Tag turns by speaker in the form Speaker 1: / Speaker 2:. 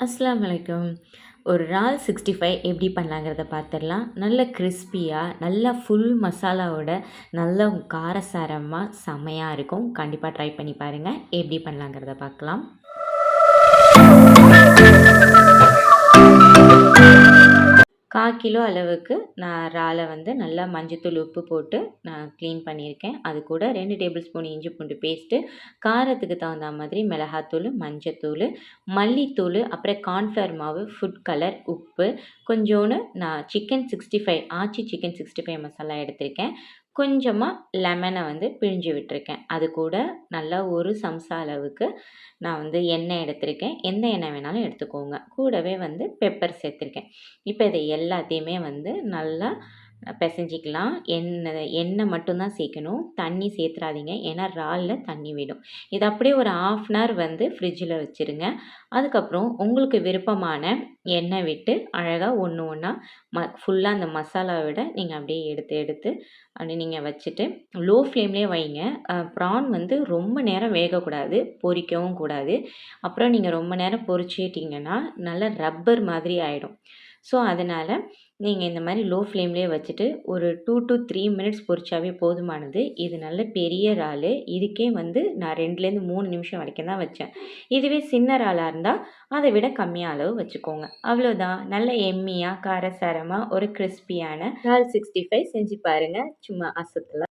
Speaker 1: அஸ்ஸலாமு அலைக்கும். ஒரு இறால் 65 எப்படி பண்ணலாங்கிறத பார்த்துடலாம். நல்ல கிரிஸ்பியா, நல்லா ஃபுல் மசாலாவோட, நல்ல காரசாரமா செம்மையா இருக்கும். கண்டிப்பா ட்ரை பண்ணி பாருங்க. எப்படி பண்ணலாங்கிறத பார்க்கலாம். 1/4 கிலோ அளவுக்கு நான் இறால வந்து நல்லா மஞ்சத்தூள், உப்பு போட்டு நான் க்ளீன் பண்ணியிருக்கேன். அது கூட 2 டேபிள் ஸ்பூன் இஞ்சி பூண்டு பேஸ்ட்டு, காரத்துக்கு தகுந்த மாதிரி மிளகாத்தூள், மஞ்சத்தூள், மல்லித்தூள், அப்புறம் கார்ன்ஃப்ளவர் மாவு, ஃபுட் கலர், உப்பு, கொஞ்சோண்டு நான் சிக்கன் 65 ஆச்சி சிக்கன் 65 மசாலா எடுத்திருக்கேன். கொஞ்சமா லெமனை வந்து பிழிஞ்சு விட்டுருக்கேன். அது கூட நல்லா ஒரு சம்சா அளவுக்கு நான் வந்து எண்ணெய் எடுத்திருக்கேன். எந்த எண்ணெய் வேணாலும் எடுத்துக்கோங்க. கூடவே வந்து பெப்பர் சேர்த்துருக்கேன். இப்போ இதை எல்லாத்தையுமே வந்து நல்லா பிசைஞ்சிக்கலாம். எண்ணெய் மட்டும் தான் சேர்க்கணும். தண்ணி சேர்த்துறாதீங்க. ஏன்னா இறால்ல தண்ணி விடும். இதை அப்படியே ஒரு 1/2 அன் ஹவர் வந்து ஃப்ரிட்ஜில் வச்சுருங்க. அதுக்கப்புறம் உங்களுக்கு விருப்பமான எண்ணெய் விட்டு அழகாக ஒன்று ஒன்றா ஃபுல்லாக அந்த மசாலாவை விட நீங்கள் அப்படியே எடுத்து எடுத்து அப்படி நீங்கள் வச்சுட்டு லோ ஃப்ளேம்லேயே வைங்க. ப்ரான் வந்து ரொம்ப நேரம் வேகக்கூடாது, பொரிக்கவும் கூடாது. அப்புறம் நீங்கள் ரொம்ப நேரம் பொரிச்சிட்டிங்கன்னா நல்லா ரப்பர் மாதிரி ஆகிடும். ஸோ அதனால் நீங்கள் இந்த மாதிரி லோ ஃப்ளேம்லேயே வச்சுட்டு ஒரு 2 to 3 மினிட்ஸ் பொரிச்சாவே போதுமானது. இது நல்ல பெரிய இறால். இதுக்கே வந்து நான் 2லேருந்து 3 நிமிஷம் வரைக்கும் தான் வச்சேன். இதுவே சின்ன இறாலாக இருந்தால் அதை விட கம்மியாக அளவு வச்சுக்கோங்க. அவ்வளோதான். நல்ல எம்மியாக காரசாரமாக ஒரு கிறிஸ்பியான இறால் 65 செஞ்சு பாருங்கள். சும்மா அசத்தலாம்.